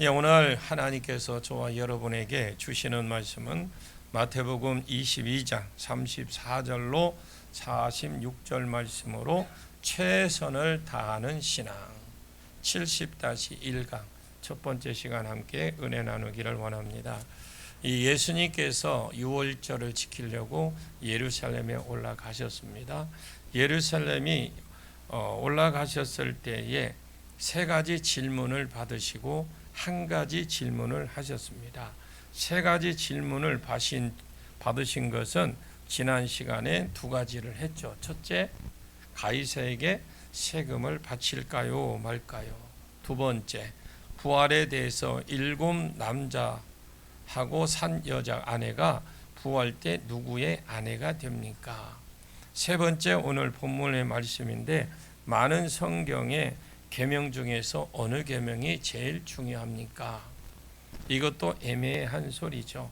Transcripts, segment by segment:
오늘 하나님께서 저와 여러분에게 주시는 말씀은 마태복음 22장 34절로 46절 말씀으로 최선을 다하는 신앙 70-1강 첫 번째 시간 함께 은혜 나누기를 원합니다. 이 예수님께서 유월절을 지키려고 예루살렘에 올라가셨습니다. 예루살렘이 올라가셨을 때에 세 가지 질문을 받으시고 한 가지 질문을 하셨습니다. 세 가지 질문을 받으신 것은 지난 시간에 두 가지를 했죠. 첫째, 가이사에게 세금을 바칠까요 말까요? 두 번째, 부활에 대해서 7 남자하고 산 여자 아내가 부활 때 누구의 아내가 됩니까? 세 번째, 오늘 본문의 말씀인데 많은 성경에 계명 중에서 어느 계명이 제일 중요합니까? 이것도 애매한 소리죠.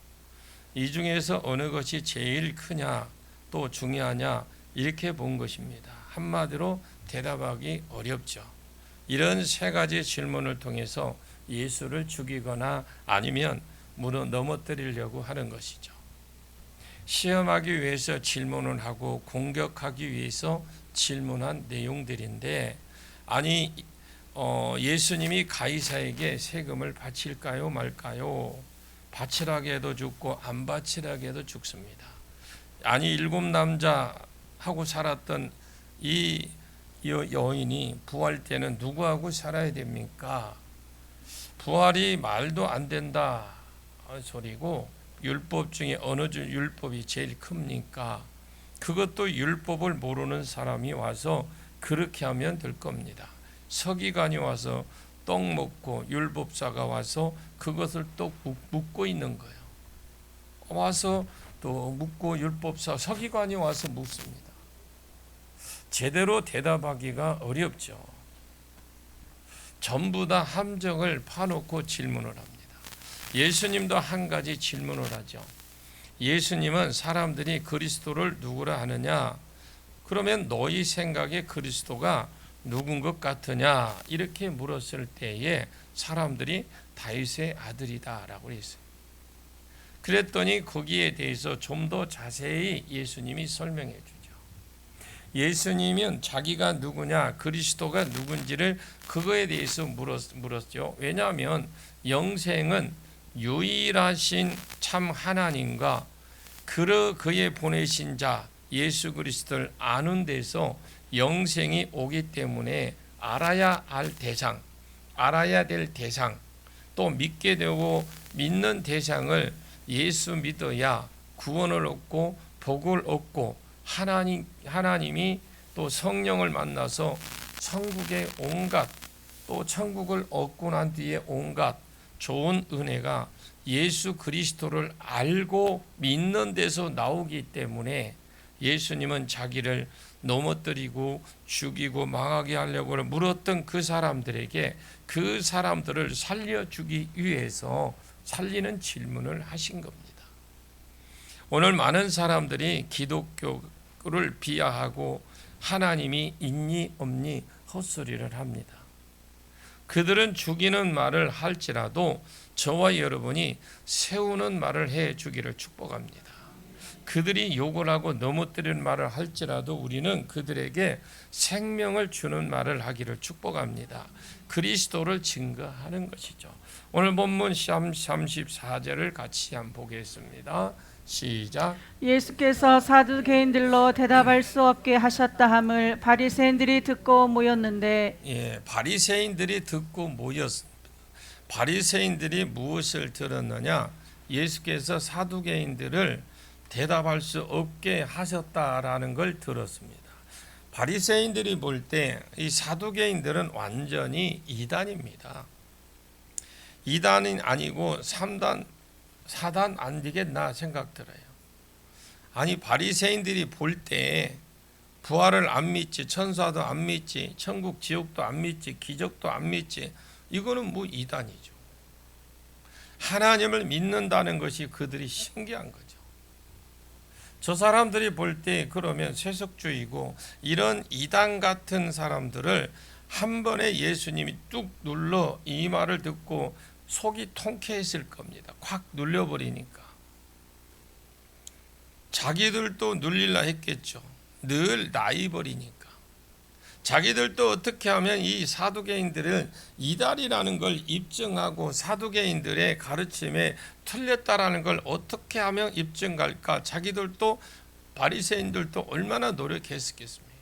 이 중에서 어느 것이 제일 크냐 또 중요하냐 이렇게 본 것입니다. 한마디로 대답하기 어렵죠. 이런 세 가지 질문을 통해서 예수를 죽이거나 아니면 넘어뜨리려고 하는 것이죠. 시험하기 위해서 질문을 하고 공격하기 위해서 질문한 내용들인데 예수님이 가이사에게 세금을 바칠까요 말까요? 바치라게 해도 죽고 안 바치라게 해도 죽습니다. 7 남자하고 살았던 이 여인이 부활 때는 누구하고 살아야 됩니까? 부활이 말도 안 된다 소리고 율법 중에 어느 율법이 제일 큽니까? 그것도 율법을 모르는 사람이 와서 그렇게 하면 될 겁니다. 서기관이 와서 떡 먹고 율법사가 와서 그것을 또 묻고 있는 거예요. 와서 또 묻고 율법사 서기관이 와서 묻습니다. 제대로 대답하기가 어렵죠. 전부 다 함정을 파놓고 질문을 합니다. 예수님도 한 가지 질문을 하죠. 예수님은 사람들이 그리스도를 누구라 하느냐? 그러면 너희 생각에 그리스도가 누군 것 같으냐? 이렇게 물었을 때에 사람들이 다윗의 아들이다 라고 했어요. 그랬더니 거기에 대해서 좀 더 자세히 예수님이 설명해 주죠. 예수님은 자기가 누구냐, 그리스도가 누군지를 그거에 대해서 물었죠. 왜냐하면 영생은 유일하신 참 하나님과 그의 보내신 자 예수 그리스도를 아는 데서 영생이 오기 때문에 알아야 될 대상, 또 믿게 되고 믿는 대상을 예수 믿어야 구원을 얻고 복을 얻고 하나님이 또 성령을 만나서 천국의 온갖 또 천국을 얻고 난 뒤에 온갖 좋은 은혜가 예수 그리스도를 알고 믿는 데서 나오기 때문에 예수님은 자기를 넘어뜨리고 죽이고 망하게 하려고 물었던 그 사람들에게 그 사람들을 살려주기 위해서 살리는 질문을 하신 겁니다. 오늘 많은 사람들이 기독교를 비하하고 하나님이 있니 없니 헛소리를 합니다. 그들은 죽이는 말을 할지라도 저와 여러분이 세우는 말을 해주기를 축복합니다. 그들이 욕을 하고 넘어뜨리는 말을 할지라도 우리는 그들에게 생명을 주는 말을 하기를 축복합니다. 그리스도를 증거하는 것이죠. 오늘 본문 34절을 같이 한번 보겠습니다. 시작. 예수께서 사두개인들로 대답할 수 없게 하셨다 함을 바리새인들이 듣고 모였는데 바리새인들이 듣고 모였습니다. 바리새인들이 무엇을 들었느냐? 예수께서 사두개인들을 대답할 수 없게 하셨다라는 걸 들었습니다. 바리새인들이 볼 때 이 사두개인들은 완전히 이단입니다. 이단이 아니고 3단, 4단 안 되겠나 생각 들어요. 바리새인들이 볼 때 부활을 안 믿지, 천사도 안 믿지, 천국 지옥도 안 믿지, 기적도 안 믿지, 이거는 이단이죠. 하나님을 믿는다는 것이 그들이 신기한 거죠. 저 사람들이 볼 때 그러면 세속주의고 이런 이단 같은 사람들을 한 번에 예수님이 뚝 눌러 이 말을 듣고 속이 통쾌했을 겁니다. 콱 눌려버리니까. 자기들도 눌릴라 했겠죠. 늘 나이 버리니까. 자기들도 어떻게 하면 이 사두개인들을 이달이라는 걸 입증하고 사두개인들의 가르침에 틀렸다라는 걸 어떻게 하면 입증할까? 자기들도 바리새인들도 얼마나 노력했겠습니까?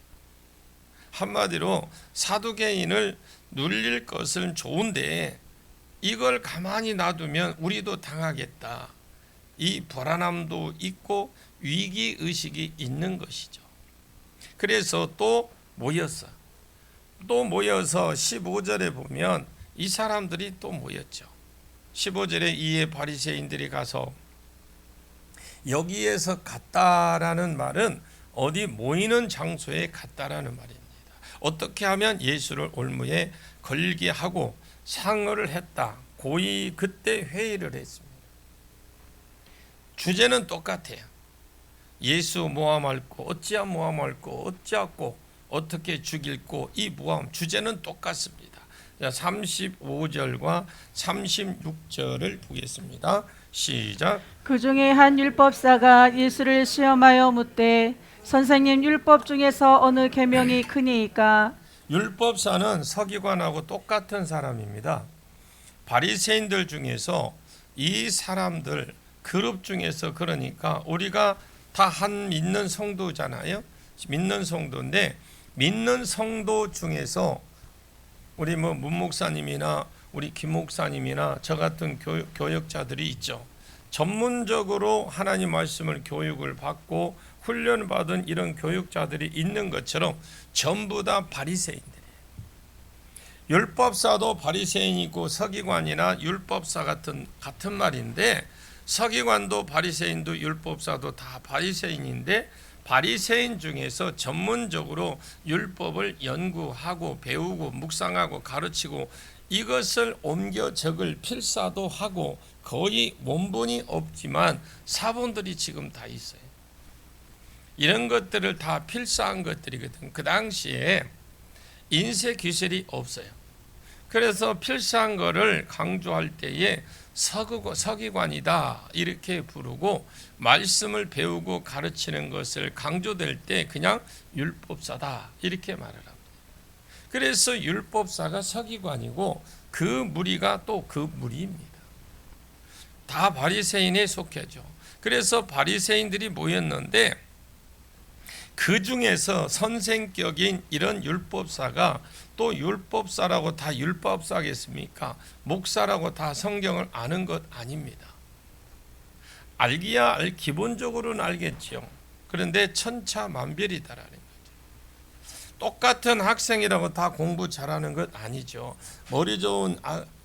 한마디로 사두개인을 눌릴 것은 좋은데 이걸 가만히 놔두면 우리도 당하겠다. 이 불안함도 있고 위기의식이 있는 것이죠. 그래서 또 모여서 15절에 보면 이 사람들이 또 모였죠. 15절에 이에 바리새인들이 가서, 여기에서 갔다라는 말은 어디 모이는 장소에 갔다라는 말입니다. 어떻게 하면 예수를 올무에 걸게 하고 상어를 했다. 고이 그때 회의를 했습니다. 주제는 똑같아요. 예수 모함할고 어찌하 모함할고 어찌하고 어떻게 죽일고, 이 모함 주제는 똑같습니다. 35절과 36절을 보겠습니다. 시작. 그 중에 한 율법사가 예수를 시험하여 묻되 선생님, 율법 중에서 어느 계명이 크니이까? 율법사는 서기관하고 똑같은 사람입니다. 바리새인들 중에서 이 사람들 그룹 중에서, 그러니까 우리가 다 한 믿는 성도잖아요. 믿는 성도인데 믿는 성도 중에서 우리 문 목사님이나 우리 김 목사님이나 저 같은 교역자들이 있죠. 전문적으로 하나님 말씀을 교육을 받고 훈련받은 이런 교육자들이 있는 것처럼 전부 다 바리새인들이에요. 율법사도 바리새인이고 서기관이나 율법사 같은 말인데, 서기관도 바리새인도 율법사도 다 바리새인인데, 바리새인 중에서 전문적으로 율법을 연구하고 배우고 묵상하고 가르치고 이것을 옮겨 적을 필사도 하고 거의 원본이 없지만 사본들이 지금 다 있어요. 이런 것들을 다 필사한 것들이거든. 그 당시에 인쇄 기술이 없어요. 그래서 필사한 거를 강조할 때에 서기관이다 이렇게 부르고, 말씀을 배우고 가르치는 것을 강조될 때 그냥 율법사다 이렇게 말을 합니다. 그래서 율법사가 서기관이고 그 무리가 또 그 무리입니다. 다 바리새인에 속해죠. 그래서 바리새인들이 모였는데 그 중에서 선생격인 이런 율법사가, 또 율법사라고 다 율법사겠습니까? 목사라고 다 성경을 아는 것 아닙니다. 알기야 기본적으로는 알겠죠. 그런데 천차만별이다라는 거죠. 똑같은 학생이라고 다 공부 잘하는 것 아니죠. 머리 좋은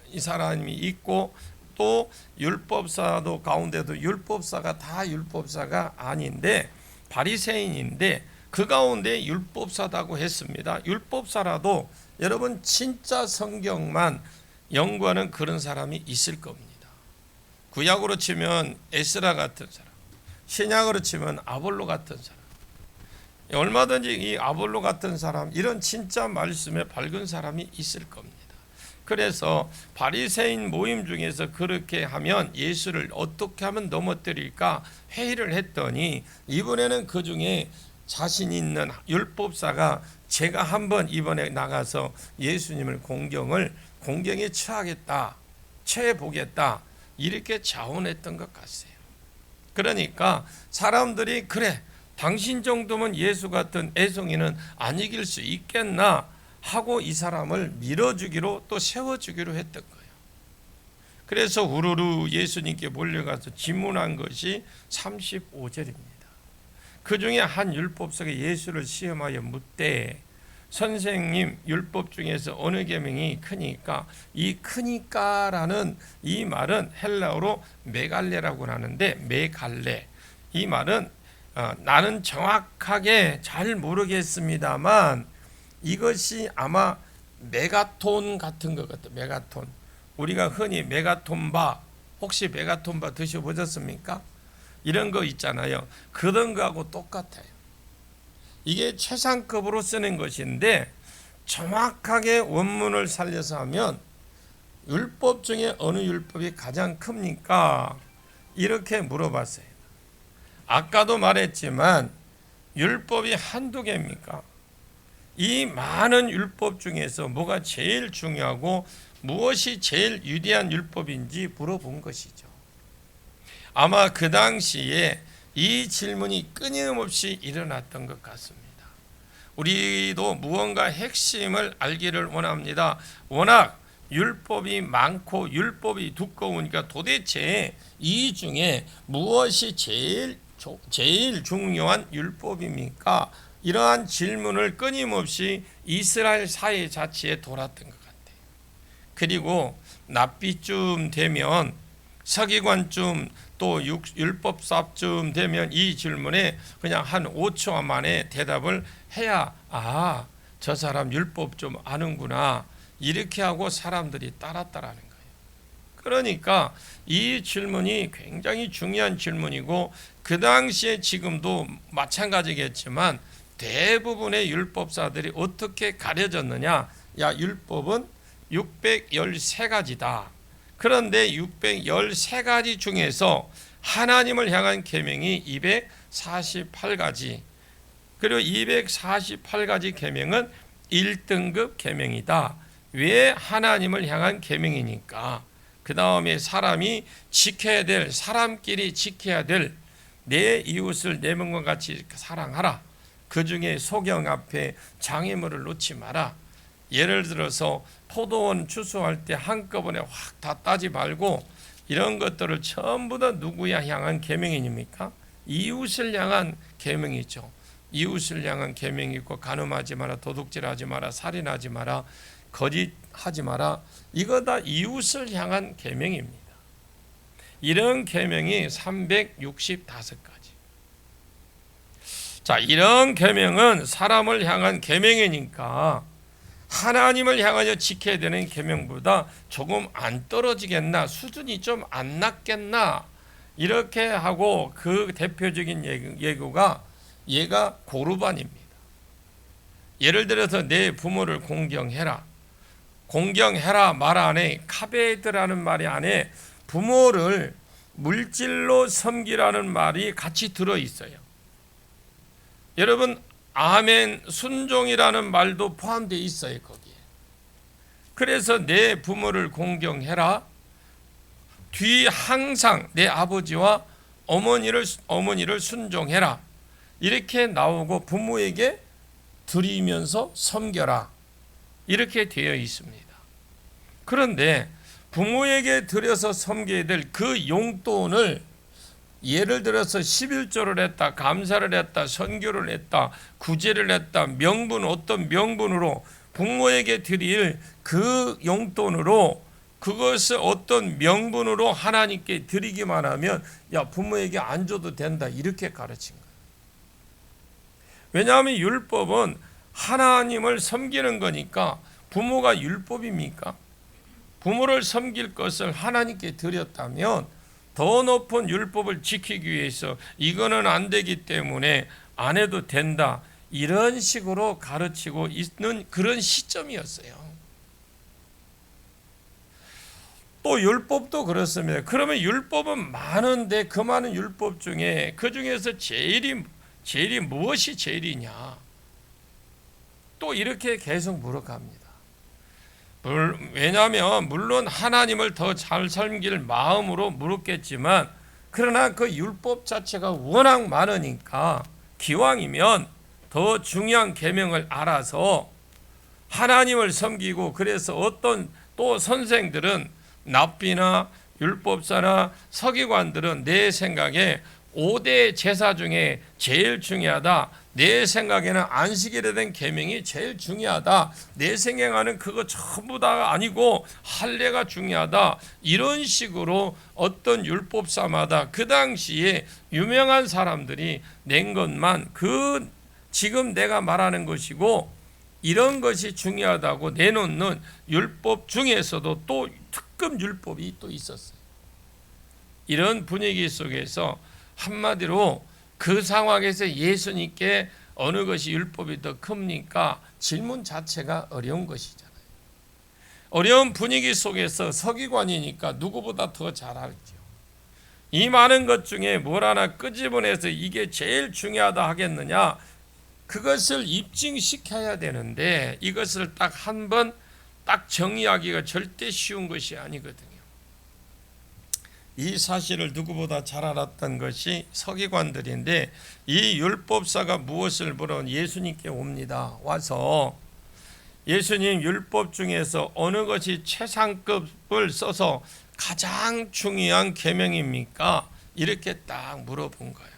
이 사람이 있고, 또 율법사도 가운데도 율법사가 다 율법사가 아닌데 바리새인인데 그 가운데 율법사다고 했습니다. 율법사라도 여러분 진짜 성경만 연구하는 그런 사람이 있을 겁니다. 구약으로 치면 에스라 같은 사람, 신약으로 치면 아볼로 같은 사람, 얼마든지 이 아볼로 같은 사람, 이런 진짜 말씀에 밝은 사람이 있을 겁니다. 그래서 바리새인 모임 중에서 그렇게 하면 예수를 어떻게 하면 넘어뜨릴까 회의를 했더니, 이번에는 그 중에 자신 있는 율법사가 제가 한번 이번에 나가서 예수님을 공경에 처하겠다, 처해보겠다 이렇게 자원했던 것 같아요. 그러니까 사람들이 그래, 당신 정도면 예수 같은 애송이는 안 이길 수 있겠나 하고 이 사람을 밀어주기로 또 세워주기로 했던 거예요. 그래서 우르르 예수님께 몰려가서 질문한 것이 35절입니다. 그 중에 한 율법사가 예수를 시험하여 묻되, 선생님, 율법 중에서 어느 계명이 크니까? 이 크니까라는 이 말은 헬라어로 메갈레라고 하는데, 메갈레, 이 말은 나는 정확하게 잘 모르겠습니다만 이것이 아마 메가톤 같은 것 같아요. 메가톤. 우리가 흔히 메가톤바, 혹시 메가톤바 드셔보셨습니까? 이런 거 있잖아요. 그런 거하고 똑같아요. 이게 최상급으로 쓰는 것인데 정확하게 원문을 살려서 하면 율법 중에 어느 율법이 가장 큽니까? 이렇게 물어봤어요. 아까도 말했지만 율법이 한두 개입니까? 이 많은 율법 중에서 뭐가 제일 중요하고 무엇이 제일 위대한 율법인지 물어본 것이죠. 아마 그 당시에 이 질문이 끊임없이 일어났던 것 같습니다. 우리도 무언가 핵심을 알기를 원합니다. 워낙 율법이 많고 율법이 두꺼우니까 도대체 이 중에 무엇이 제일 중요한 율법입니까? 이러한 질문을 끊임없이 이스라엘 사회 자체에 돌았던 것 같아요. 그리고 납비쯤 되면 서기관쯤 또 율법사쯤 되면 이 질문에 그냥 한 5초 만에 대답을 해야 저 사람 율법 좀 아는구나 이렇게 하고 사람들이 따랐다라는 거예요. 그러니까 이 질문이 굉장히 중요한 질문이고 그 당시에 지금도 마찬가지겠지만 대부분의 율법사들이 어떻게 가려졌느냐? 율법은 613가지다. 그런데 613가지 중에서 하나님을 향한 계명이 248가지. 그리고 248가지 계명은 1등급 계명이다. 왜 하나님을 향한 계명이니까? 그 다음에 사람이 지켜야 될, 사람끼리 지켜야 될 내 이웃을 내 몸과 같이 사랑하라. 그 중에 소경 앞에 장애물을 놓지 마라. 예를 들어서 포도원 추수할 때 한꺼번에 확 다 따지 말고 이런 것들을 전부 다 누구야 향한 계명입니까? 이웃을 향한 계명이죠. 이웃을 향한 계명이 있고 간음하지 마라, 도둑질하지 마라, 살인하지 마라, 거짓하지 마라. 이거 다 이웃을 향한 계명입니다. 이런 계명이 365가지. 자, 이런 계명은 사람을 향한 계명이니까 하나님을 향하여 지켜야 되는 계명보다 조금 안 떨어지겠나, 수준이 좀 안 낮겠나 이렇게 하고 그 대표적인 예가 고르반입니다. 예를 들어서 내 부모를 공경해라. 공경해라 말 안에 카베드라는 말이 안에 부모를 물질로 섬기라는 말이 같이 들어있어요. 여러분 아멘 순종이라는 말도 포함되어 있어요 거기에. 그래서 내 부모를 공경해라. 뒤 항상 내 아버지와 어머니를 순종해라. 이렇게 나오고 부모에게 드리면서 섬겨라. 이렇게 되어 있습니다. 그런데 부모에게 드려서 섬겨야 될 그 용돈을 예를 들어서 11조를 했다, 감사를 했다, 선교를 했다, 구제를 했다, 어떤 명분으로 부모에게 드릴 그 용돈으로 그것을 어떤 명분으로 하나님께 드리기만 하면 부모에게 안 줘도 된다 이렇게 가르친 거예요. 왜냐하면 율법은 하나님을 섬기는 거니까 부모가 율법입니까? 부모를 섬길 것을 하나님께 드렸다면 더 높은 율법을 지키기 위해서 이거는 안 되기 때문에 안 해도 된다. 이런 식으로 가르치고 있는 그런 시점이었어요. 또 율법도 그렇습니다. 그러면 율법은 많은데 그 많은 율법 중에 그 중에서 제일이 무엇이 제일이냐? 또 이렇게 계속 물어갑니다. 왜냐하면 물론 하나님을 더 잘 섬길 마음으로 물었겠지만 그러나 그 율법 자체가 워낙 많으니까 기왕이면 더 중요한 계명을 알아서 하나님을 섬기고 그래서 어떤 또 선생들은 납비나 율법사나 서기관들은 내 생각에 5대 제사 중에 제일 중요하다. 내 생각에는 안식일에 대한 계명이 제일 중요하다. 내 생각에는 그거 전부 다 아니고 할례가 중요하다. 이런 식으로 어떤 율법사마다 그 당시에 유명한 사람들이 낸 것만 지금 내가 말하는 것이고 이런 것이 중요하다고 내놓는 율법 중에서도 또 특급 율법이 또 있었어요. 이런 분위기 속에서 한마디로 그 상황에서 예수님께 어느 것이 율법이 더 큽니까? 질문 자체가 어려운 것이잖아요. 어려운 분위기 속에서 서기관이니까 누구보다 더 잘 알죠. 이 많은 것 중에 뭘 하나 끄집어내서 이게 제일 중요하다 하겠느냐? 그것을 입증시켜야 되는데 이것을 딱 한 번 딱 정의하기가 절대 쉬운 것이 아니거든요. 이 사실을 누구보다 잘 알았던 것이 서기관들인데 이 율법사가 무엇을 물어 예수님께 옵니다. 와서 예수님 율법 중에서 어느 것이 최상급을 써서 가장 중요한 계명입니까? 이렇게 딱 물어본 거예요.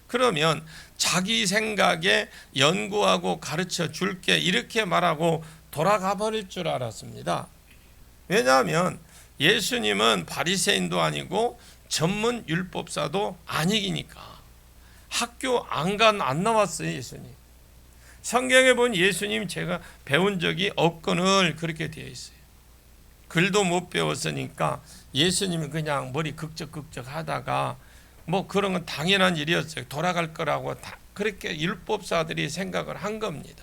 그러면 자기 생각에 연구하고 가르쳐 줄게 이렇게 말하고 돌아가 버릴 줄 알았습니다. 왜냐하면 예수님은 바리새인도 아니고 전문 율법사도 아니니까. 학교 안 나왔어요, 예수님. 성경에 본 예수님 제가 배운 적이 없거늘 그렇게 되어 있어요. 글도 못 배웠으니까 예수님은 그냥 머리 극적극적 하다가 뭐 그런 건 당연한 일이었어요. 돌아갈 거라고 다 그렇게 율법사들이 생각을 한 겁니다.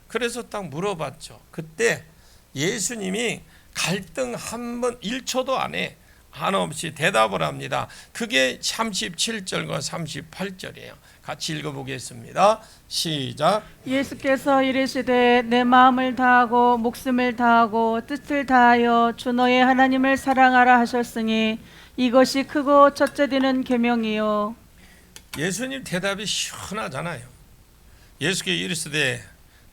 그래서 딱 물어봤죠. 그때 예수님이 갈등 한 번 1초도 안에 하나 없이 대답을 합니다. 그게 37절과 38절이에요. 같이 읽어보겠습니다. 시작. 예수께서 이르시되 내 마음을 다하고 목숨을 다하고 뜻을 다하여 주 너의 하나님을 사랑하라 하셨으니 이것이 크고 첫째 되는 계명이요. 예수님 대답이 시원하잖아요. 예수께서 이르시되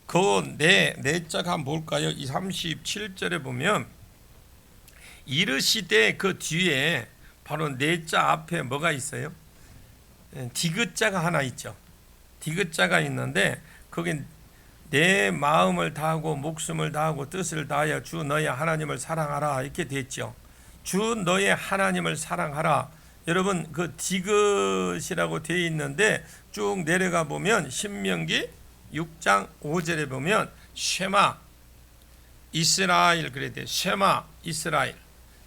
그 내 자가 뭘까요? 이 37절에 보면 이르시되 그 뒤에 바로 내 자 앞에 뭐가 있어요? 디귿자가 하나 있죠. 디귿자가 있는데 거기 내 마음을 다하고 목숨을 다하고 뜻을 다하여 주 너의 하나님을 사랑하라 이렇게 됐죠. 주 너의 하나님을 사랑하라. 여러분 그 디귿이라고 되어 있는데 쭉 내려가 보면 신명기 6장 5절에 보면 쉐마 이스라엘 그래 돼. 쉐마 이스라엘.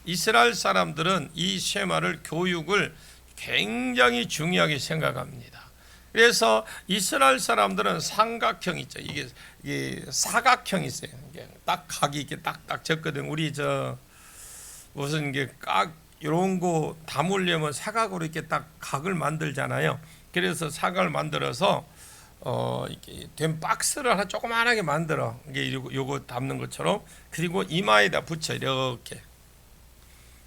이스라엘 사람들은 이 쉐마를 교육을 굉장히 중요하게 생각합니다. 그래서 이스라엘 사람들은 삼각형 있죠. 이게 사각형이 있어요. 이게 딱 각이 이렇게 딱딱 졌거든. 우리 무슨 이런 거 담으려면 사각으로 이렇게 딱 각을 만들잖아요. 그래서 사각을 만들어서 이렇게 된 박스를 하나 조그만하게 만들어. 이게 요거 담는 것처럼. 그리고 이마에다 붙여 이렇게.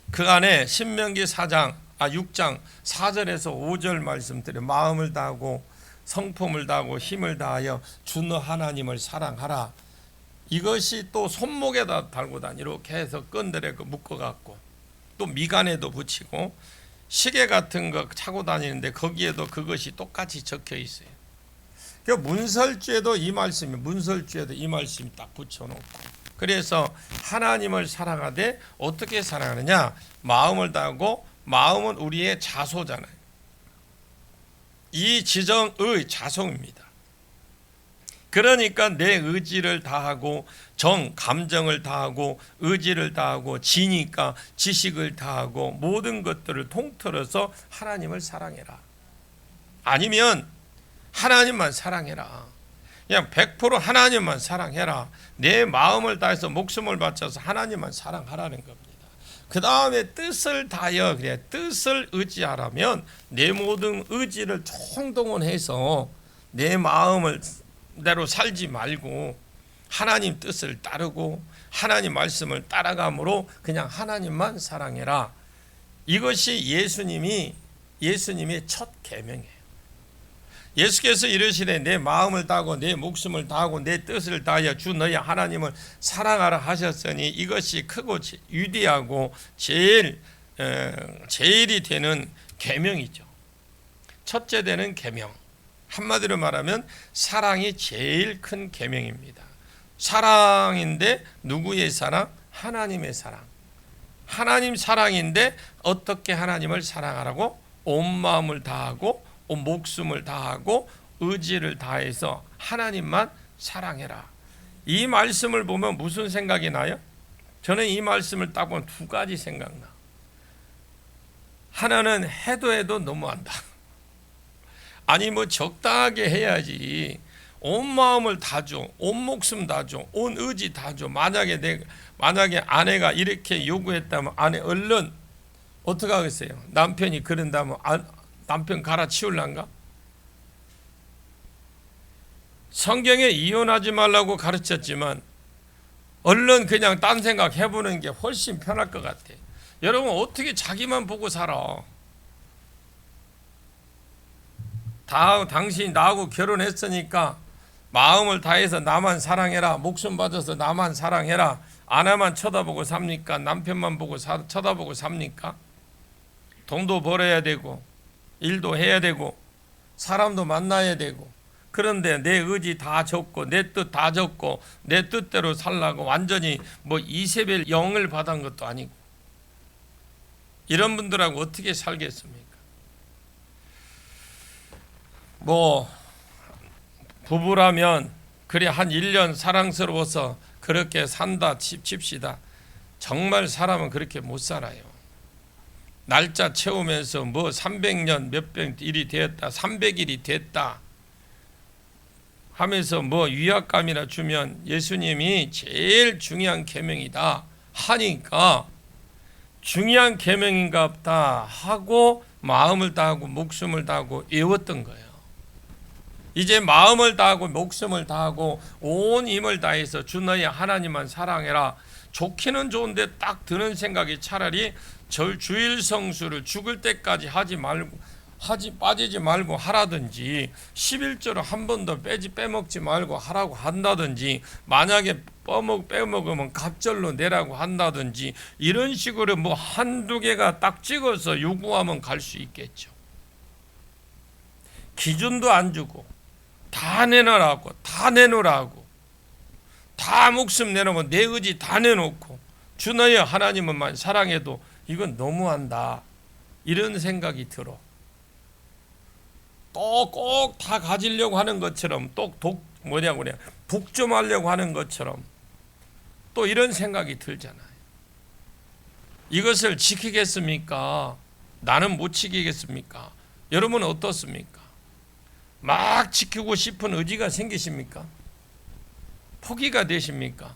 그 안에 신명기 6장 4절에서 5절 말씀드려 마음을 다하고 성품을 다하고 힘을 다하여 주 너 하나님을 사랑하라. 이것이 또 손목에다 달고 다니 이렇게 해서 끈들에 묶어 갖고 또 미간에도 붙이고 시계 같은 거 차고 다니는데 거기에도 그것이 똑같이 적혀 있어요. 그 문설주에도 이 말씀이 딱 붙여놓고 그래서 하나님을 사랑하되 어떻게 사랑하느냐? 마음을 다하고 마음은 우리의 자소잖아요. 이 지정의 자성입니다. 그러니까 내 의지를 다하고 감정을 다하고 의지를 다하고 지니까 지식을 다하고 모든 것들을 통틀어서 하나님을 사랑해라. 아니면 하나님만 사랑해라. 그냥 100% 하나님만 사랑해라. 내 마음을 다해서 목숨을 바쳐서 하나님만 사랑하라는 겁니다. 그 다음에 뜻을 다하여 그래 뜻을 의지하라면 내 모든 의지를 총동원해서 내 마음을 대로 살지 말고 하나님 뜻을 따르고 하나님 말씀을 따라감으로 그냥 하나님만 사랑해라. 이것이 예수님의 첫 계명이에요. 예수께서 이르시되 내 마음을 다하고 내 목숨을 다하고 내 뜻을 다하여 주 너의 하나님을 사랑하라 하셨으니 이것이 크고 위대하고 제일이 되는 계명이죠. 첫째 되는 계명. 한마디로 말하면 사랑이 제일 큰 계명입니다. 사랑인데 누구의 사랑? 하나님의 사랑. 하나님 사랑인데 어떻게 하나님을 사랑하라고? 온 마음을 다하고 온 목숨을 다하고 의지를 다해서 하나님만 사랑해라. 이 말씀을 보면 무슨 생각이 나요? 저는 이 말씀을 딱 보면 두 가지 생각나. 하나는 해도 너무한다. 아니 뭐 적당하게 해야지. 온 마음을 다 줘, 온 목숨 다 줘, 온 의지 다 줘. 만약에 내 만약에 아내가 이렇게 요구했다면 아내 얼른 어떻게 하겠어요? 남편이 그런다면 남편 갈아치울란가? 성경에 이혼하지 말라고 가르쳤지만 얼른 그냥 딴 생각 해보는 게 훨씬 편할 것 같아. 여러분 어떻게 자기만 보고 살아? 당신이 나하고 결혼했으니까 마음을 다해서 나만 사랑해라, 목숨 받아서 나만 사랑해라, 아내만 쳐다보고 삽니까? 남편만 보고 쳐다보고 삽니까? 돈도 벌어야 되고 일도 해야 되고 사람도 만나야 되고, 그런데 내 의지 다 적고 내 뜻 다 적고 내 뜻대로 살라고 완전히 뭐 이세벨 영을 받은 것도 아니고, 이런 분들하고 어떻게 살겠습니까? 뭐 부부라면 그래 한 1년 사랑스러워서 그렇게 산다 칩시다. 정말 사람은 그렇게 못 살아요. 날짜 채우면서 뭐 300년 몇백 일이 되었다, 300일이 됐다 하면서 뭐 위압감이나 주면 예수님이 제일 중요한 계명이다 하니까 중요한 계명인가 보다 하고 마음을 다하고 목숨을 다하고 외웠던 거예요. 이제 마음을 다하고 목숨을 다하고 온 힘을 다해서 주 너희 하나님만 사랑해라. 좋기는 좋은데 딱 드는 생각이 차라리 주일 성수를 죽을 때까지 빠지지 말고 하라든지, 11조를 한 번도 빼먹지 말고 하라고 한다든지, 만약에 빼먹으면 갑절로 내라고 한다든지, 이런 식으로 뭐 한두 개가 딱 찍어서 요구하면 갈 수 있겠죠. 기준도 안 주고 다 내놓으라고, 다 내놓으라고, 다 목숨 내놓으면 내 의지 다 내놓고 주 너희 하나님만 사랑해도 이건 너무한다, 이런 생각이 들어. 또 꼭 다 가지려고 하는 것처럼, 또 독점하려고 하는 것처럼 또 이런 생각이 들잖아요. 이것을 지키겠습니까? 나는 못 지키겠습니까? 여러분은 어떻습니까? 막 지키고 싶은 의지가 생기십니까? 포기가 되십니까?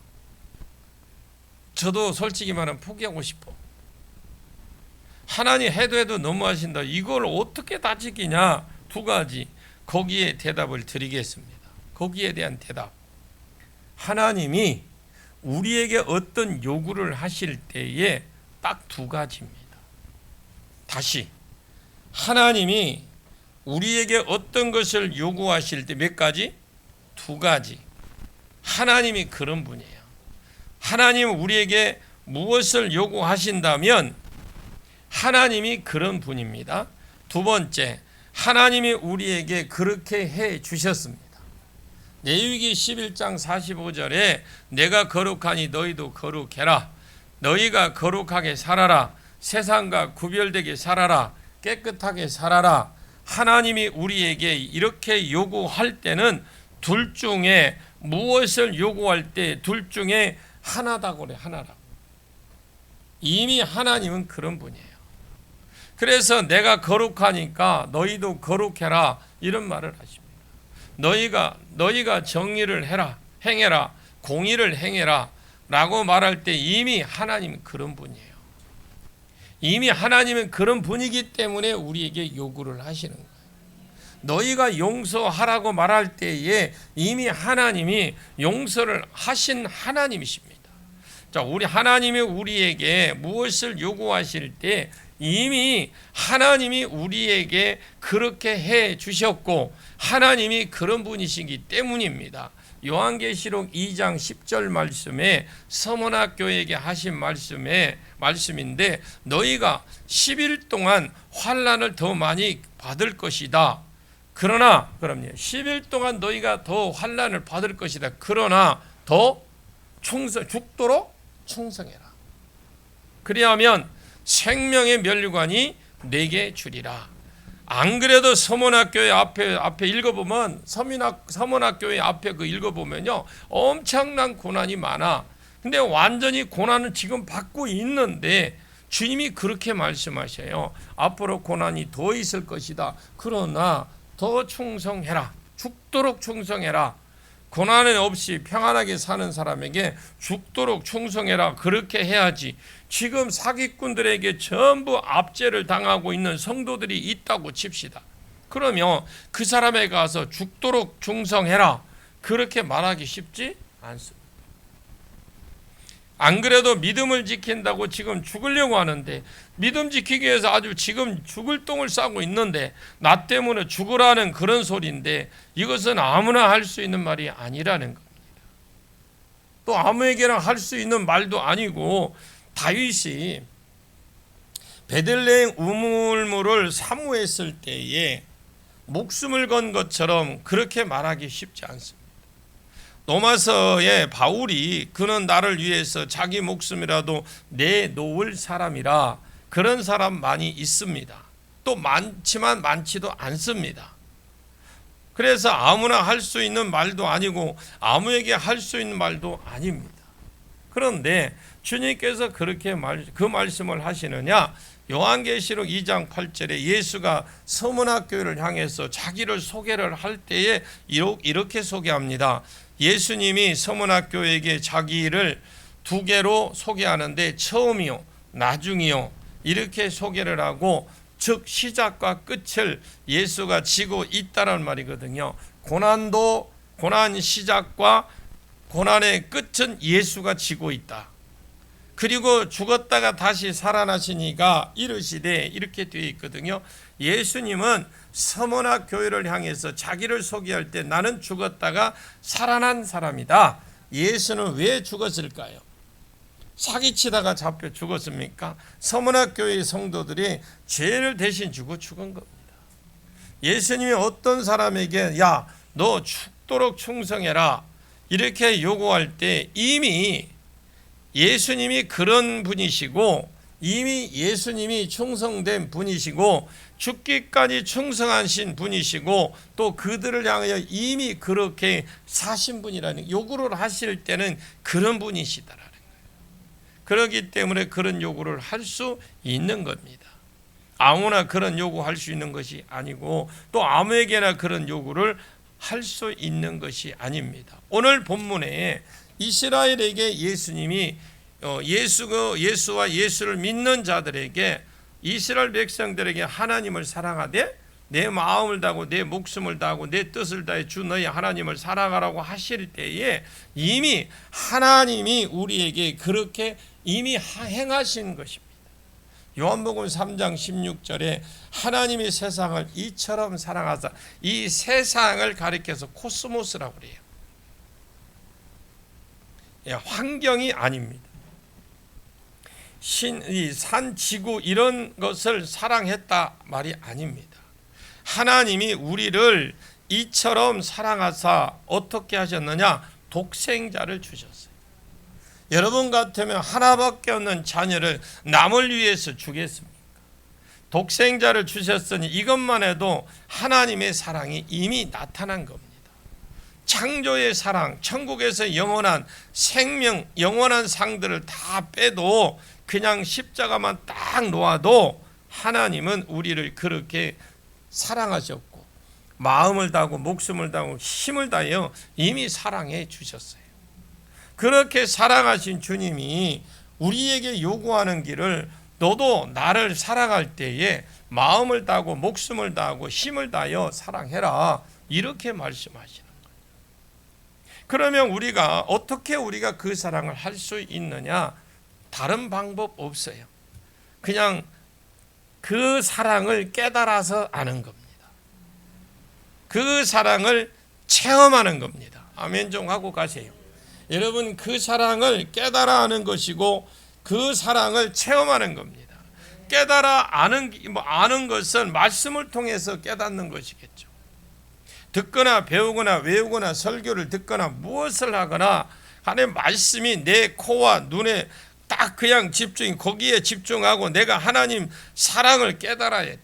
저도 솔직히 말하면 포기하고 싶어. 하나님 해도 너무하신다. 이걸 어떻게 다 지키냐? 두 가지, 거기에 대답을 드리겠습니다. 거기에 대한 대답. 하나님이 우리에게 어떤 요구를 하실 때에 딱 두 가지입니다. 다시, 하나님이 우리에게 어떤 것을 요구하실 때 몇 가지? 두 가지. 하나님이 그런 분이에요. 하나님은 우리에게 무엇을 요구하신다면 하나님이 그런 분입니다. 두 번째, 하나님이 우리에게 그렇게 해 주셨습니다. 레위기 11장 45절에 내가 거룩하니 너희도 거룩해라. 너희가 거룩하게 살아라. 세상과 구별되게 살아라. 깨끗하게 살아라. 하나님이 우리에게 이렇게 요구할 때는 둘 중에 무엇을 요구할 때 둘 중에 하나다고 그래. 하나라고. 이미 하나님은 그런 분이에요. 그래서 내가 거룩하니까 너희도 거룩해라, 이런 말을 하십니다. 너희가 정의를 행해라, 공의를 행해라 라고 말할 때 이미 하나님은 그런 분이에요. 이미 하나님은 그런 분이기 때문에 우리에게 요구를 하시는 거예요. 너희가 용서하라고 말할 때에 이미 하나님이 용서를 하신 하나님이십니다. 자, 우리 하나님이 우리에게 무엇을 요구하실 때 이미 하나님이 우리에게 그렇게 해 주셨고 하나님이 그런 분이시기 때문입니다. 요한계시록 2장 10절 말씀에 서머나 교회에게 하신 말씀인데 너희가 10일 동안 환난을 더 많이 받을 것이다. 그러나 10일 동안 너희가 더 환난을 받을 것이다. 그러나 더 죽도록 충성해라. 그리하면 생명의 면류관이 내게 주리라. 안 그래도 서문학교회 앞에 읽어보면 서문학교회 앞에 그 읽어보면요 엄청난 고난이 많아. 근데 완전히 고난은 지금 받고 있는데 주님이 그렇게 말씀하셔요. 앞으로 고난이 더 있을 것이다. 그러나 더 충성해라. 죽도록 충성해라. 고난 없이 평안하게 사는 사람에게 죽도록 충성해라. 그렇게 해야지. 지금 사기꾼들에게 전부 압제를 당하고 있는 성도들이 있다고 칩시다. 그러면 그 사람에 가서 죽도록 충성해라. 그렇게 말하기 쉽지 않습니다. 안 그래도 믿음을 지킨다고 지금 죽으려고 하는데, 믿음 지키기 위해서 아주 지금 죽을 똥을 싸고 있는데, 나 때문에 죽으라는 그런 소리인데, 이것은 아무나 할 수 있는 말이 아니라는 겁니다. 또 아무에게나 할 수 있는 말도 아니고, 다윗이 베들레헴 우물물을 사모했을 때에 목숨을 건 것처럼 그렇게 말하기 쉽지 않습니다. 로마서에 바울이 그는 나를 위해서 자기 목숨이라도 내놓을 사람이라, 그런 사람 많이 있습니다. 또 많지만 많지도 않습니다. 그래서 아무나 할 수 있는 말도 아니고 아무에게 할 수 있는 말도 아닙니다. 그런데 주님께서 그렇게 그 말씀을 하시느냐? 요한계시록 2장 8절에 예수가 서문학교를 향해서 자기를 소개를 할 때에 이렇게 소개합니다. 예수님이 서문학교에게 자기를 두 개로 소개하는데, 처음이요, 나중이요, 이렇게 소개를 하고, 즉 시작과 끝을 예수가 지고 있다는 말이거든요. 고난 시작과 고난의 끝은 예수가 지고 있다. 그리고 죽었다가 다시 살아나시니까 이르시되, 이렇게 되어 있거든요. 예수님은 서문학 교회를 향해서 자기를 소개할 때 나는 죽었다가 살아난 사람이다. 예수는 왜 죽었을까요? 사기치다가 잡혀 죽었습니까? 서문학 교회의 성도들이 죄를 대신 주고 죽은 겁니다. 예수님이 어떤 사람에게 야, 너 죽도록 충성해라 이렇게 요구할 때 이미 예수님이 그런 분이시고, 이미 예수님이 충성된 분이시고, 죽기까지 충성하신 분이시고, 또 그들을 향하여 이미 그렇게 사신 분이라는, 요구를 하실 때는 그런 분이시다라는 거예요. 그렇기 때문에 그런 요구를 할 수 있는 겁니다. 아무나 그런 요구할 수 있는 것이 아니고, 또 아무에게나 그런 요구를 할 수 있는 것이 아닙니다. 오늘 본문에 이스라엘에게 예수님이 예수와 예수를 믿는 자들에게, 이스라엘 백성들에게 하나님을 사랑하되 내 마음을 다하고 내 목숨을 다하고 내 뜻을 다해 주 너희 하나님을 사랑하라고 하실 때에 이미 하나님이 우리에게 그렇게 이미 행하신 것입니다. 요한복음 3장 16절에 하나님이 세상을 이처럼 사랑하사, 이 세상을 가리켜서 코스모스라고 그래요. 환경이 아닙니다. 산, 지구 이런 것을 사랑했다 말이 아닙니다. 하나님이 우리를 이처럼 사랑하사 어떻게 하셨느냐? 독생자를 주셨어요. 여러분 같으면 하나밖에 없는 자녀를 남을 위해서 주겠습니까? 독생자를 주셨으니 이것만 해도 하나님의 사랑이 이미 나타난 겁니다. 창조의 사랑, 천국에서 영원한 생명, 영원한 상들을 다 빼도 그냥 십자가만 딱 놓아도 하나님은 우리를 그렇게 사랑하셨고, 마음을 다하고 목숨을 다하고 힘을 다하여 이미 사랑해 주셨어요. 그렇게 사랑하신 주님이 우리에게 요구하는 길을, 너도 나를 사랑할 때에 마음을 다하고 목숨을 다하고 힘을 다하여 사랑해라, 이렇게 말씀하시는 거예요. 그러면 어떻게 우리가 그 사랑을 할 수 있느냐? 다른 방법 없어요. 그냥 그 사랑을 깨달아서 아는 겁니다. 그 사랑을 체험하는 겁니다. 아멘 좀 하고 가세요. 여러분, 그 사랑을 깨달아 아는 것이고 그 사랑을 체험하는 겁니다. 깨달아 아는 것은 말씀을 통해서 깨닫는 것이겠죠. 듣거나 배우거나 외우거나 설교를 듣거나 무엇을 하거나 하나님의 말씀이 내 코와 눈에 딱 그냥 거기에 집중하고 내가 하나님 사랑을 깨달아야 돼.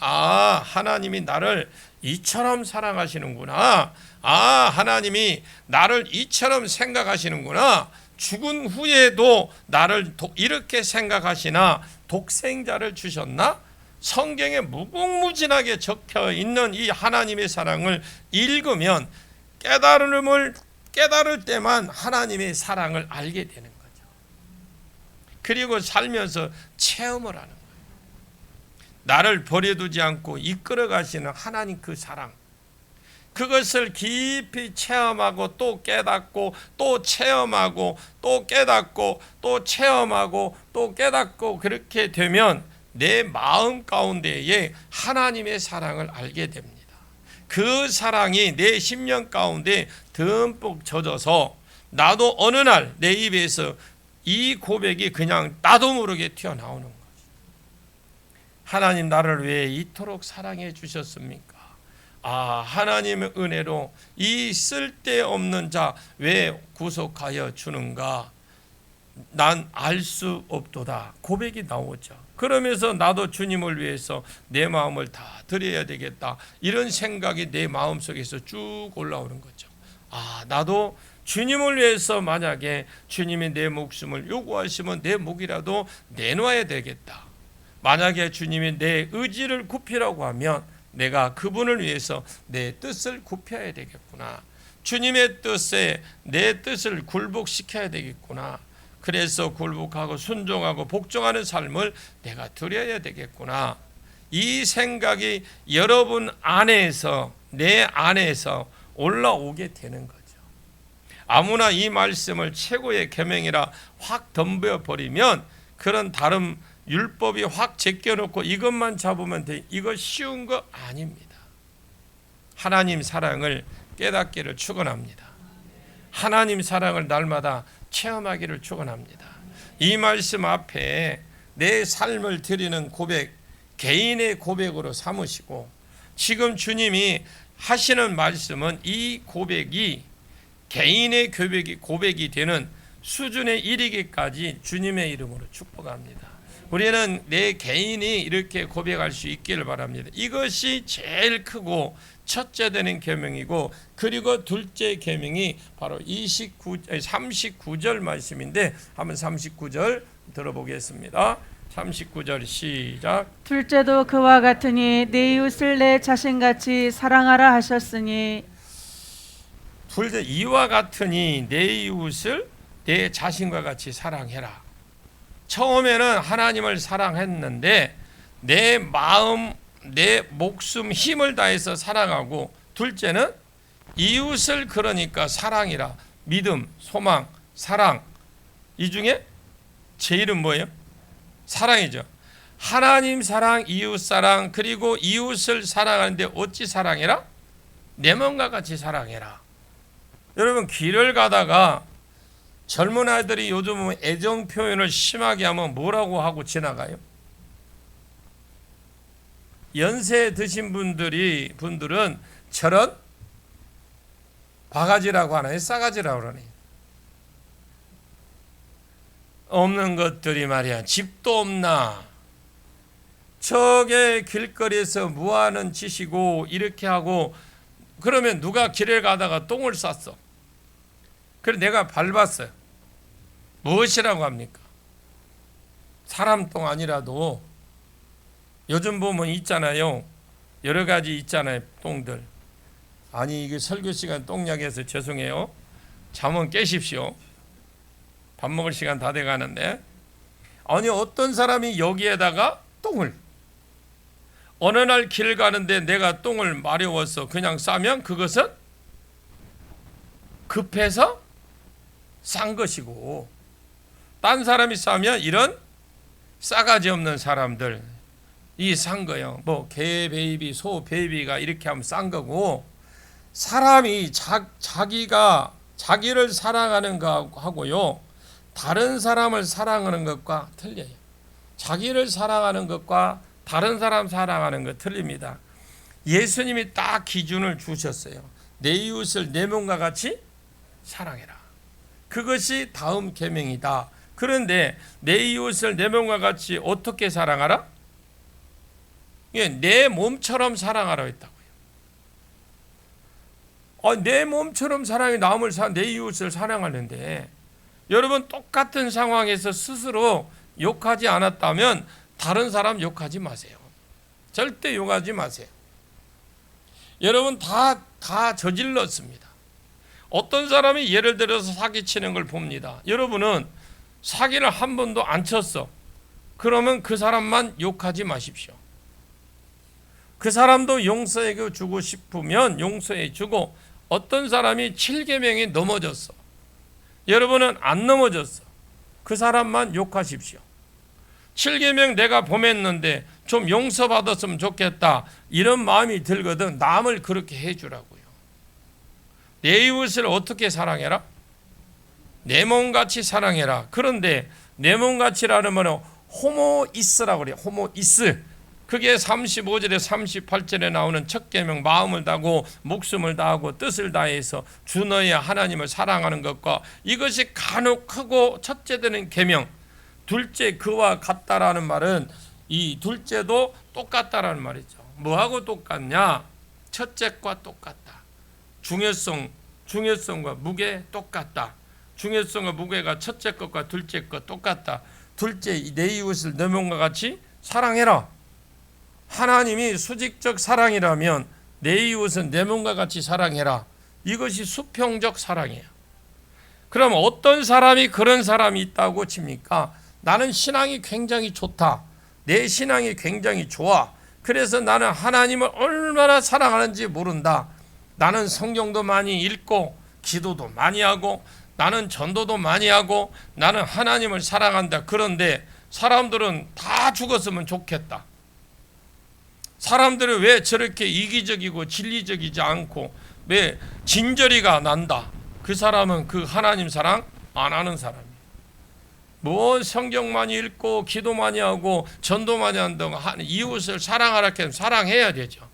아, 하나님이 나를 이처럼 사랑하시는구나. 아, 하나님이 나를 이처럼 생각하시는구나. 죽은 후에도 나를 이렇게 생각하시나. 독생자를 주셨나? 성경에 무궁무진하게 적혀 있는 이 하나님의 사랑을 읽으면 깨달을 때만 하나님의 사랑을 알게 되는 거죠. 그리고 살면서 체험을 하는 거예요. 나를 버려두지 않고 이끌어 가시는 하나님 그 사랑, 그것을 깊이 체험하고 또 깨닫고 또 체험하고 또 깨닫고 또 체험하고 또 깨닫고, 그렇게 되면 내 마음 가운데에 하나님의 사랑을 알게 됩니다. 그 사랑이 내 심령 가운데 듬뿍 젖어서 나도 어느 날 내 입에서 이 고백이 그냥 나도 모르게 튀어나오는 거죠. 하나님 나를 왜 이토록 사랑해 주셨습니까? 아, 하나님의 은혜로 이 쓸데없는 자 왜 구속하여 주는가? 난 알 수 없도다. 고백이 나오죠. 그러면서 나도 주님을 위해서 내 마음을 다 드려야 되겠다, 이런 생각이 내 마음속에서 쭉 올라오는 거죠. 아, 나도 주님을 위해서 만약에 주님이 내 목숨을 요구하시면 내 목이라도 내놔야 되겠다. 만약에 주님이 내 의지를 굽히라고 하면 내가 그분을 위해서 내 뜻을 굽혀야 되겠구나. 주님의 뜻에 내 뜻을 굴복시켜야 되겠구나. 그래서 굴복하고 순종하고 복종하는 삶을 내가 드려야 되겠구나. 이 생각이 여러분 안에서, 내 안에서 올라오게 되는 거죠. 아무나 이 말씀을 최고의 계명이라 확 덤벼버리면 그런 다른 율법이 확 제껴놓고 이것만 잡으면 돼. 이거 쉬운 거 아닙니다. 하나님 사랑을 깨닫기를 축원합니다. 하나님 사랑을 날마다 체험하기를 축원합니다. 이 말씀 앞에 내 삶을 드리는 고백, 개인의 고백으로 삼으시고, 지금 주님이 하시는 말씀은 이 고백이 개인의 고백이 되는 수준에 이르기까지 주님의 이름으로 축복합니다. 우리는 내 개인이 이렇게 고백할 수 있기를 바랍니다. 이것이 제일 크고 첫째 되는 계명이고, 그리고 둘째 계명이 바로 39절 말씀인데 한번 39절 들어보겠습니다. 39절 시작. 둘째도 그와 같으니 내 이웃을 내 자신같이 사랑하라 하셨으니. 둘째, 이와 같으니 내 이웃을 내 자신과 같이 사랑해라. 처음에는 하나님을 사랑했는데 내 마음, 내 목숨, 힘을 다해서 사랑하고, 둘째는 이웃을 그러니까 사랑이라. 믿음, 소망, 사랑, 이 중에 제일은 뭐예요? 사랑이죠. 하나님 사랑, 이웃 사랑, 그리고 이웃을 사랑하는데 어찌 사랑해라? 내 몸과 같이 사랑해라. 여러분, 길을 가다가 젊은 아이들이 요즘은 애정 표현을 심하게 하면 뭐라고 하고 지나가요? 연세 드신 분들은 저런 바가지라고 하나요? 싸가지라고 그러네. 없는 것들이 말이야, 집도 없나, 저게 길거리에서 뭐하는 짓이고, 이렇게 하고. 그러면 누가 길을 가다가 똥을 쌌어. 그래서 내가 밟았어요. 무엇이라고 합니까? 사람 똥 아니라도 요즘 보면 있잖아요. 여러 가지 있잖아요, 똥들. 아니, 이게 설교 시간 똥약해서 죄송해요. 잠은 깨십시오. 밥 먹을 시간 다 돼가는데. 아니, 어떤 사람이 여기에다가 똥을, 어느 날 길 가는데 내가 똥을 마려워서 그냥 싸면 그것은 급해서 싼 것이고, 딴 사람이 싸면 이런 싸가지 없는 사람들 이 싼 거예요. 뭐 개 베이비, 소 베이비가 이렇게 하면 싼 거고, 사람이 자기가 자기를 사랑하는 거하고요, 다른 사람을 사랑하는 것과 틀려요. 자기를 사랑하는 것과 다른 사람 사랑하는 것 틀립니다. 예수님이 딱 기준을 주셨어요. 내 이웃을 내 몸과 같이 사랑해라. 그것이 다음 계명이다. 그런데 내 이웃을 내 몸과 같이 어떻게 사랑하라? 내 몸처럼 사랑하라 했다고요. 내 몸처럼 사랑해 남을 내 이웃을 사랑하는데, 여러분 똑같은 상황에서 스스로 욕하지 않았다면 다른 사람 욕하지 마세요. 절대 욕하지 마세요. 여러분 다 저질렀습니다. 어떤 사람이 예를 들어서 사기치는 걸 봅니다. 여러분은 사기를 한 번도 안 쳤어. 그러면 그 사람만 욕하지 마십시오. 그 사람도 용서해 주고 싶으면 용서해 주고, 어떤 사람이 7계명이 넘어졌어. 여러분은 안 넘어졌어. 그 사람만 욕하십시오. 7계명 내가 범했는데 좀 용서받았으면 좋겠다, 이런 마음이 들거든 남을 그렇게 해주라고요. 내 이웃을 어떻게 사랑해라? 내 몸같이 사랑해라. 그런데 내 몸같이라는 말은 호모이스라고 그래요. 호모이스. 그게 35절에 38절에 나오는 첫 계명, 마음을 다하고 목숨을 다하고 뜻을 다해서 주 너의 하나님을 사랑하는 것과, 이것이 간혹 크고 첫째 되는 계명. 둘째 그와 같다라는 말은 이 둘째도 똑같다라는 말이죠. 뭐하고 똑같냐? 첫째과 똑같다. 중요성과 무게 똑같다. 중요성과 무게가 첫째 것과 둘째 것 똑같다. 둘째, 내 이웃을 내 몸과 같이 사랑해라. 하나님이 수직적 사랑이라면 내 이웃은 내 몸과 같이 사랑해라. 이것이 수평적 사랑이에요. 그럼 어떤 사람이 그런 사람이 있다고 칩니까? 나는 신앙이 굉장히 좋다. 내 신앙이 굉장히 좋아. 그래서 나는 하나님을 얼마나 사랑하는지 모른다. 나는 성경도 많이 읽고 기도도 많이 하고 나는 전도도 많이 하고 나는 하나님을 사랑한다. 그런데 사람들은 다 죽었으면 좋겠다. 사람들은 왜 저렇게 이기적이고 진리적이지 않고 왜 진저리가 난다? 그 사람은 그 하나님 사랑 안 하는 사람이에요. 뭐 성경 많이 읽고 기도 많이 하고 전도 많이 한다고 이웃을 사랑하라 하면 사랑해야 되죠.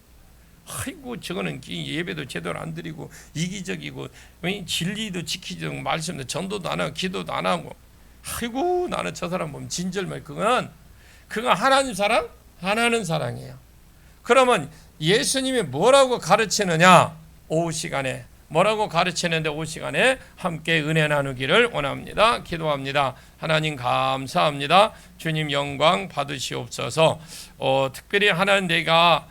아이고 저거는 예배도 제대로 안 드리고 이기적이고 진리도 지키지 않고 말씀도 전도도 안 하고 기도도 안 하고, 아이고 나는 저 사람 보면 진절말. 그건 하나님 사랑 안 하는 사랑이에요. 그러면 예수님이 뭐라고 가르치느냐? 오후 시간에 뭐라고 가르치는데 오후 시간에 함께 은혜 나누기를 원합니다. 기도합니다. 하나님 감사합니다. 주님 영광 받으시옵소서. 특별히 내가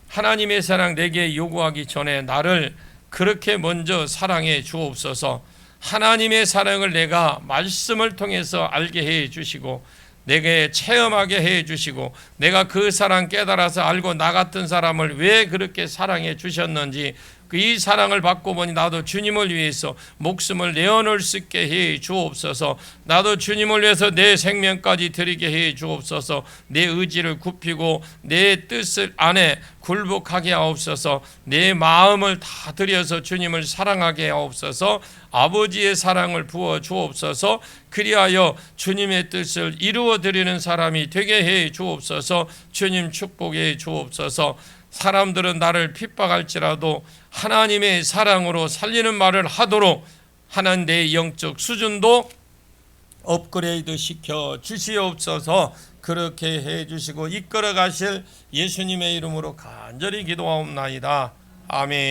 하나님의 사랑 내게 요구하기 전에 나를 그렇게 먼저 사랑해 주옵소서. 하나님의 사랑을 내가 말씀을 통해서 알게 해 주시고 내게 체험하게 해 주시고 내가 그 사랑 깨달아서 알고 나 같은 사람을 왜 그렇게 사랑해 주셨는지, 이 사랑을 받고 보니 나도 주님을 위해서 목숨을 내어놓을 수 있게 해 주옵소서. 나도 주님을 위해서 내 생명까지 드리게 해 주옵소서. 내 의지를 굽히고 내 뜻을 안에 굴복하게 하옵소서. 내 마음을 다 들여서 주님을 사랑하게 하옵소서. 아버지의 사랑을 부어 주옵소서. 그리하여 주님의 뜻을 이루어 드리는 사람이 되게 해 주옵소서. 주님 축복해 주옵소서. 사람들은 나를 핍박할지라도 하나님의 사랑으로 살리는 말을 하도록 하나님 내 영적 수준도 업그레이드 시켜 주시옵소서. 그렇게 해 주시고 이끌어 가실 예수님의 이름으로 간절히 기도하옵나이다. 아멘.